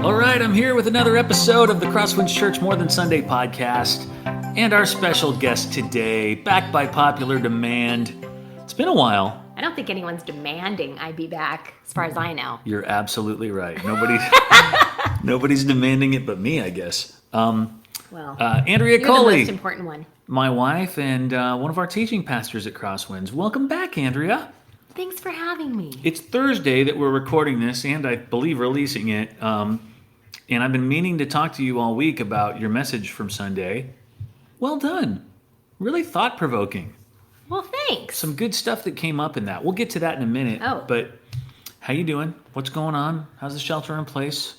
All right, I'm here with another episode of the Crosswinds Church More Than Sunday podcast, and our special guest today, back by popular demand. It's been a while. I don't think anyone's demanding I be back, as far as I know. You're absolutely right. Nobody's demanding it but me, I guess. Andrea you're Coli, the most important one. my wife, and one of our teaching pastors at Crosswinds. Welcome back, Andrea. Thanks for having me. It's Thursday that we're recording this, and I believe releasing it. And I've been meaning to talk to you all week about your message from Sunday. Well done. Really thought-provoking. Well, thanks. Some good stuff that came up in that. We'll get to that in a minute. Oh. But how you doing? What's going on? How's the shelter in place?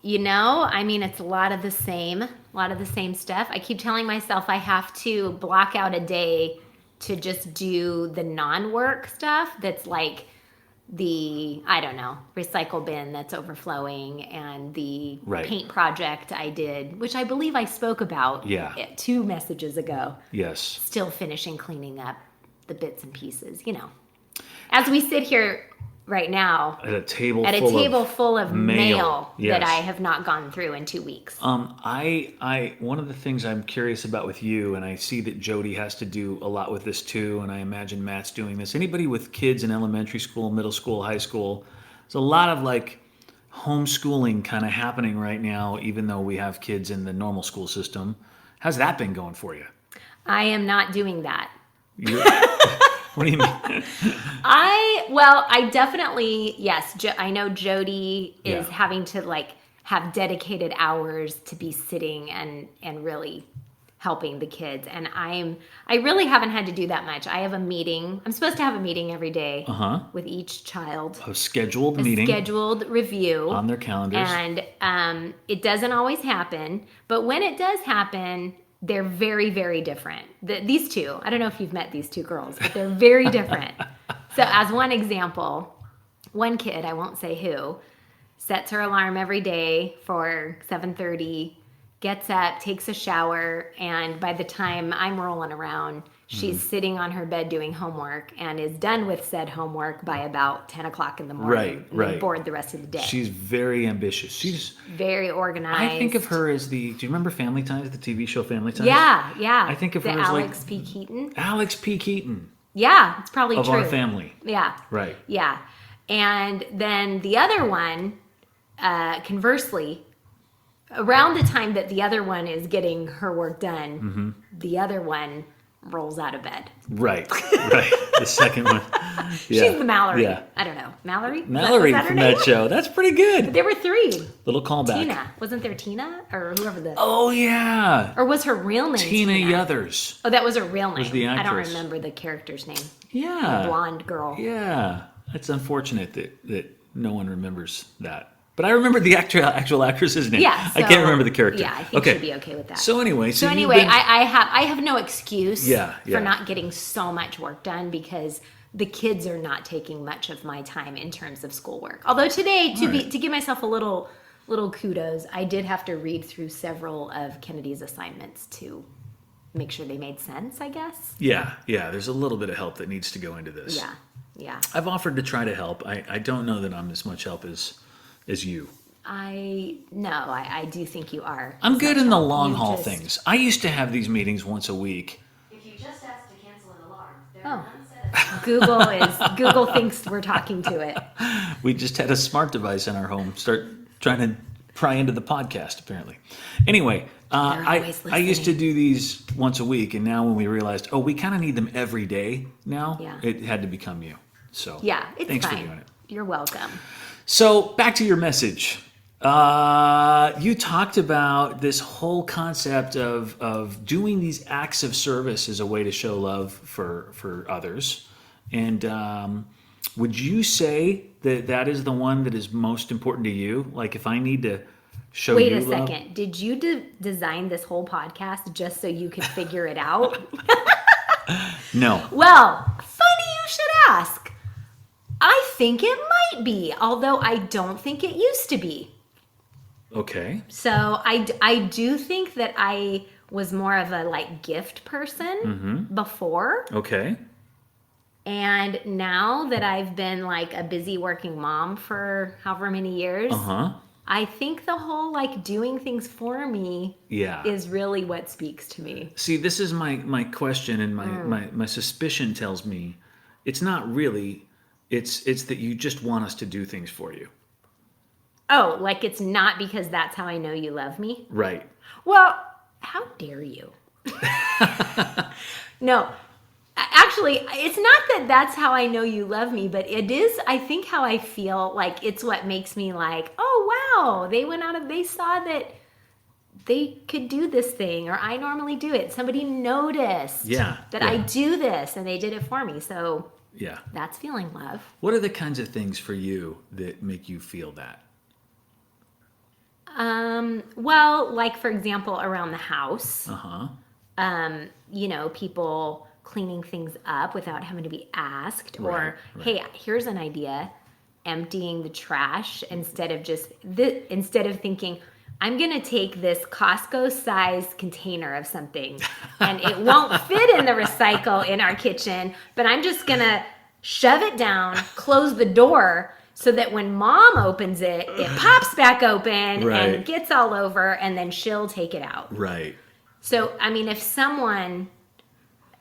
You know, I mean, it's a lot of the same stuff. I keep telling myself I have to block out a day to just do the non-work stuff that's like the, I don't know, recycle bin that's overflowing and the paint project I did, which I believe I spoke about 2 messages ago. Yes. Still finishing cleaning up the bits and pieces, you know. As we sit here right now at a table full of mail yes. that I have not gone through in 2 weeks. I one of the things I'm curious about with you, and I see that Jody has to do a lot with this too, and I imagine Matt's doing this. Anybody with kids in elementary school, middle school, high school, there's a lot of like homeschooling kind of happening right now, even though we have kids in the normal school system. How's that been going for you? I am not doing that. What do you mean? I definitely, yes, I know Jody is having to like have dedicated hours to be sitting and really helping the kids. And I really haven't had to do that much. I have a meeting. I'm supposed to have a meeting every day with each child. A scheduled meeting. Scheduled review. On their calendars. And it doesn't always happen. But when it does happen, they're very, very different. These two, I don't know if you've met these 2 girls, but they're very different. So as one example, one kid, I won't say who, sets her alarm every day for 7:30, gets up, takes a shower, and by the time I'm rolling around, she's sitting on her bed doing homework and is done with said homework by about 10 o'clock in the morning. Right. Bored the rest of the day. She's very ambitious. She's very organized. I think of her as do you remember Family Ties, the TV show Family Ties? Yeah. I think of her as Alex P. Keaton. Alex P. Keaton. Yeah, it's probably of true. Our Family. Yeah. Right. Yeah. And then the other one, conversely, around the time that the other one is getting her work done, the other one rolls out of bed. Right. The second one. Yeah. She's the Mallory. Yeah. I don't know. Mallory was that from name? That show. That's pretty good. But there were 3. Little callback. Tina. Wasn't there Tina? Or whoever the... Oh, yeah. Or was her real name Tina Yothers. Oh, that was her real name. Was the actress. I don't remember the character's name. Yeah. The blonde girl. Yeah. It's unfortunate that no one remembers that. But I remember the actual actress's name. Yeah, so, I can't remember the character. Yeah, I think she'd be okay with that. So anyway, I have no excuse for not getting so much work done because the kids are not taking much of my time in terms of schoolwork. Although today, to give myself a little kudos, I did have to read through several of Kennedy's assignments to make sure they made sense, I guess. Yeah. There's a little bit of help that needs to go into this. Yeah. I've offered to try to help. I don't know that I'm as much help as you. I do think you are. I'm good in the long haul things. I used to have these meetings once a week. If you just ask to cancel an alarm, Google thinks we're talking to it. We just had a smart device in our home start trying to pry into the podcast, apparently. Anyway, I used to do these once a week, and now when we realized, we kind of need them every day now, it had to become you. So it's thanks fine. for doing it. You're welcome. So back to your message. You talked about this whole concept of doing these acts of service as a way to show love for others. And would you say that is the one that is most important to you? Like if I need to show you love? Wait a second. Did you design this whole podcast just so you could figure it out? No. Well, funny you should ask. I think it might be, although I don't think it used to be. Okay. So I do think that I was more of a like gift person before. Okay. And now that I've been like a busy working mom for however many years, I think the whole like doing things for me Yeah. is really what speaks to me. See, this is my question, and my suspicion tells me it's not really. It's that you just want us to do things for you. Oh, like it's not because that's how I know you love me? Right. Well, how dare you? No, actually, it's not that that's how I know you love me, but it is, I think, how I feel. Like it's what makes me like, oh, wow, they saw that they could do this thing, or I normally do it. Somebody noticed that I do this and they did it for me. So Yeah. that's feeling love. What are the kinds of things for you that make you feel that? Well, like for example, around the house, Uh-huh. People cleaning things up without having to be asked, or Right. hey, here's an idea, emptying the trash instead of thinking I'm gonna take this Costco sized container of something and it won't fit in the recycle in our kitchen, but I'm just gonna shove it down, close the door, so that when mom opens it, it pops back open Right. and gets all over, and then she'll take it out. Right. So, I mean, if someone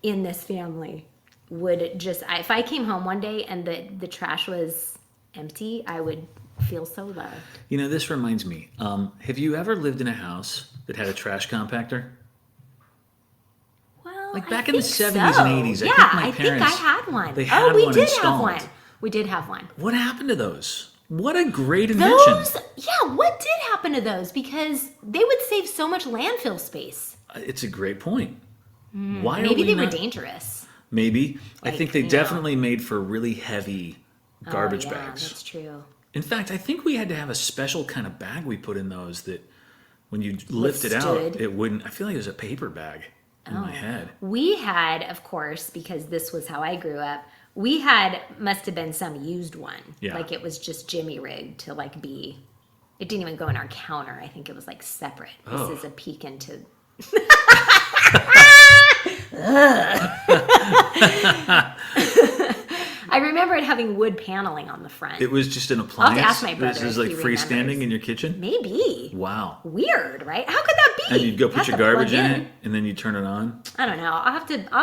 in this family would just, if I came home one day and the trash was empty, I would feel so loved. This reminds me. Have you ever lived in a house that had a trash compactor? Well, Like back I in the think 70s so. and 80s, I Yeah, think my I parents, had one. they had we one did installed. have one. We did have one. What happened to those? What a great invention. What did happen to those? Because they would save so much landfill space. It's a great point. Why Maybe are we they were not? dangerous. Maybe. I think they Like, definitely made for really heavy garbage Oh, yeah, bags. that's true. In fact, I think we had to have a special kind of bag we put in those that when you lift it out, Withstood. it wouldn't. I feel like it was a paper bag in Oh. my head. We had, of course, because this was how I grew up, must have been some used one. Yeah. Like it was just jimmy rigged to like be, it didn't even go in our counter. I think it was like separate. Oh. This is a peek into. I remember it having wood paneling on the front. It was just an I'll appliance. have to ask my brother This is if like he freestanding remembers. in your kitchen. Maybe. Wow. Weird, right? How could that be? And you'd go It put has your to garbage plug in it, and then you turn it on. I don't know. I'll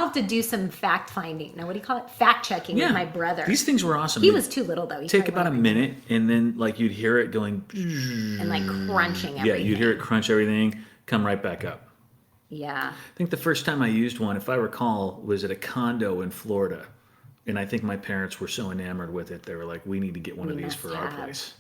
have to do some fact finding. No, what do you call it? Fact checking with my brother. These things were awesome. He You'd was too little though. He take probably about a wouldn't minute, and then like you'd hear it going. and like crunching Yeah, everything. you'd hear it crunch everything, come right back up. Yeah. I think the first time I used one, if I recall, was at a condo in Florida. And I think my parents were so enamored with it, they were like, we need to get one of these must for our have. place.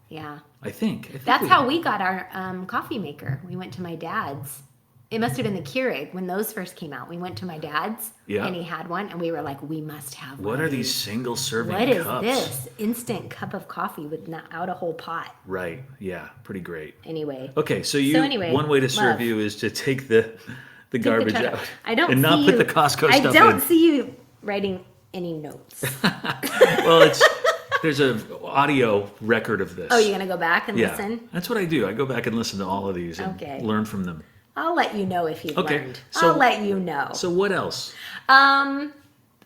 Yeah. I think That's how we got our coffee maker. We went to my dad's. It must have been the Keurig when those first came out. We went to my dad's Yeah. and he had one and we were like, we must have one. What of are these single serving What is cups? this? Instant cup of coffee with out a whole pot. Right. Yeah. Pretty great. Anyway. Okay. So anyway, one way to serve love. you is to take the Take the garbage trash out. I don't and see not you, put the Costco I stuff don't in. see you writing any notes. Well, there's a audio record of this. Oh, you're gonna go back and Yeah. listen? That's what I do. I go back and listen to all of these and Okay. learn from them. I'll let you know if you've Okay, learned. so- I'll let you know. So what else?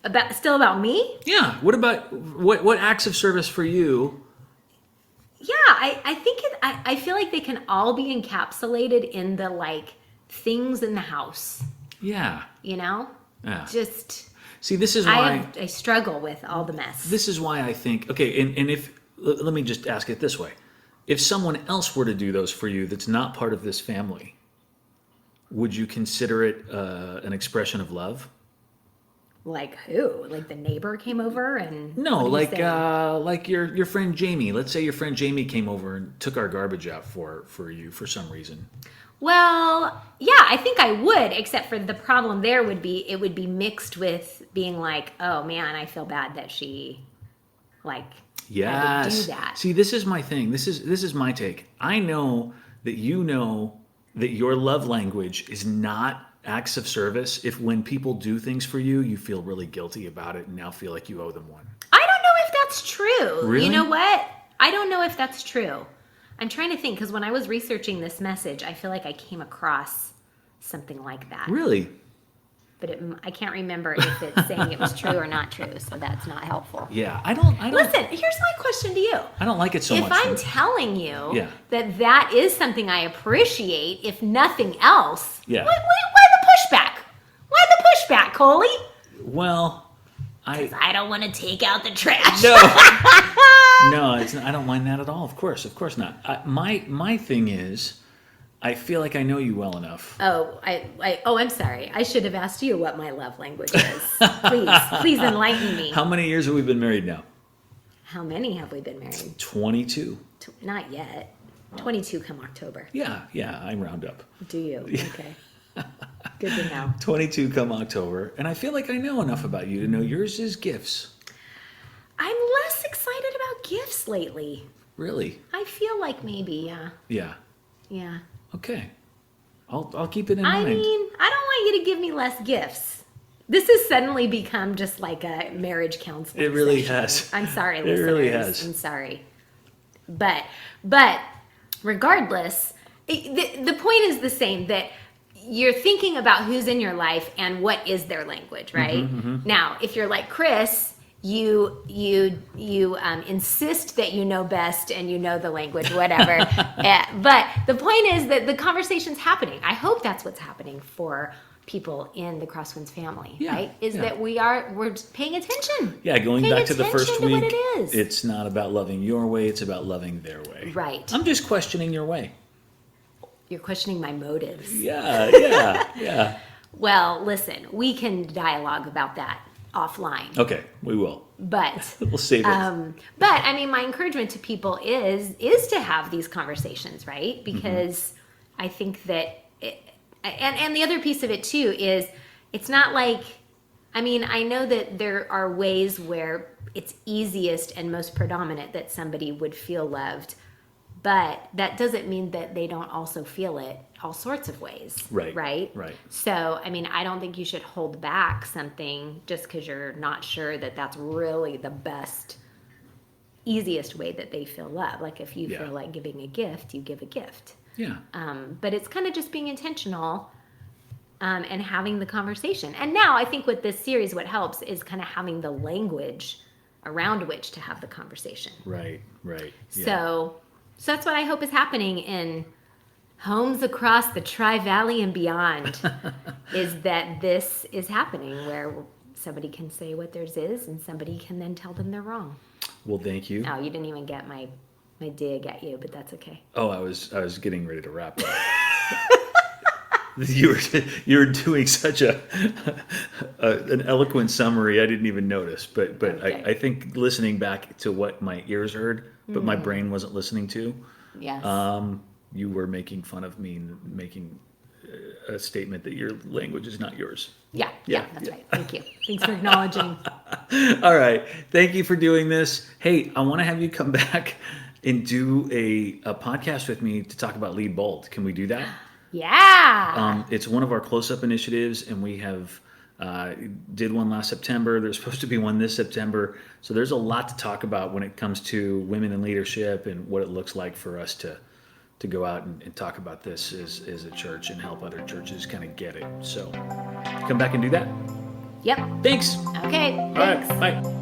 About me? Yeah. What about what acts of service for you? Yeah, I think I feel like they can all be encapsulated in the like things in the house. Yeah. You know, Yeah. just See, this is why I struggle with all the mess. this is why I think okay, and if let me just ask it this way. If someone else were to do those for you that's not part of this family, would you consider it an expression of love? Like who? Like the neighbor came over and No, what are you saying? like your friend Jamie. Let's say your friend Jamie came over and took our garbage out for you for some reason. Well, yeah, I think I would, except for the problem there would be it would be mixed with being like, oh man, I feel bad that she like had to Yes. do that. See, this is my thing. This is my take. I know that you know that your love language is not acts of service. If when people do things for you, you feel really guilty about it and now feel like you owe them one. I don't know if that's true. Really? You know what? I don't know if that's true. I'm trying to think because when I was researching this message, I feel like I came across something like that. Really? but I can't remember if it's saying it was true or not true, so that's not helpful. Yeah, I don't. Listen, here's my question to you. I don't like it so If much. I'm telling you Yeah. that is something I appreciate, if nothing else, Yeah. why the pushback? Why the pushback, Coli? Well, I don't want to take out the trash. no, no, I don't mind that at all. Of course not. My thing is, I feel like I know you well enough. Oh, I'm sorry. I should have asked you what my love language is. Please enlighten me. How many years have we been married now? How many have we been married? 22. Not yet. 22 come October. Yeah, I round up. Do you? Okay. Good to know. 22 come October, and I feel like I know enough about you to know yours is gifts. I'm less excited about gifts lately. Really? I feel like maybe, Yeah. yeah. Okay. I'll keep it in I mind. mean, I don't want you to give me less gifts. This has suddenly become just like a marriage counseling It really session. has. I'm sorry, It listeners. really has. I'm sorry. But regardless, the point is the same, that you're thinking about who's in your life and what is their language, right? Now, if you're like Chris, you insist that you know best and you know the language, whatever. But the point is that the conversation's happening. I hope that's what's happening for people in the Crosswinds family, Yeah, right? Is yeah. that we're paying attention. Yeah, going Paying back to the first attention to week, what it is. it's not about loving your way, it's about loving their way. Right. I'm just questioning your way. You're questioning my motives. Yeah. Well, listen, we can dialogue about that offline. Okay, we will. But We'll save it. but I mean, my encouragement to people is to have these conversations, right? Because I think that, and the other piece of it too is, it's not like, I mean, I know that there are ways where it's easiest and most predominant that somebody would feel loved, but that doesn't mean that they don't also feel it all sorts of ways. Right. Right. So, I mean, I don't think you should hold back something just because you're not sure that that's really the best, easiest way that they feel love. Like if you feel like giving a gift, you give a gift. Yeah. But it's kind of just being intentional and having the conversation. And now I think with this series, what helps is kind of having the language around which to have the conversation. Right. Yeah. So that's what I hope is happening in homes across the Tri-Valley and beyond, is that this is happening where somebody can say what theirs is and somebody can then tell them they're wrong. Well, thank you. Oh, you didn't even get my dig at you, but that's okay. Oh, I was getting ready to wrap up. You were doing such an eloquent summary. I didn't even notice, but Okay. I think listening back to what my ears heard, but my brain wasn't listening to. Yes. You were making fun of me and making a statement that your language is not yours. Yeah, Yeah, that's yeah. right. Thank you. Thanks for acknowledging. All right. Thank you for doing this. Hey, I want to have you come back and do a podcast with me to talk about Lead Bold. Can we do that? Yeah. It's one of our close-up initiatives, and we have did one last September. There's supposed to be one this September. So there's a lot to talk about when it comes to women in leadership and what it looks like for us to go out and talk about this as a church and help other churches kind of get it. So come back and do that. Yep. Thanks. Okay. All Thanks. right. Bye.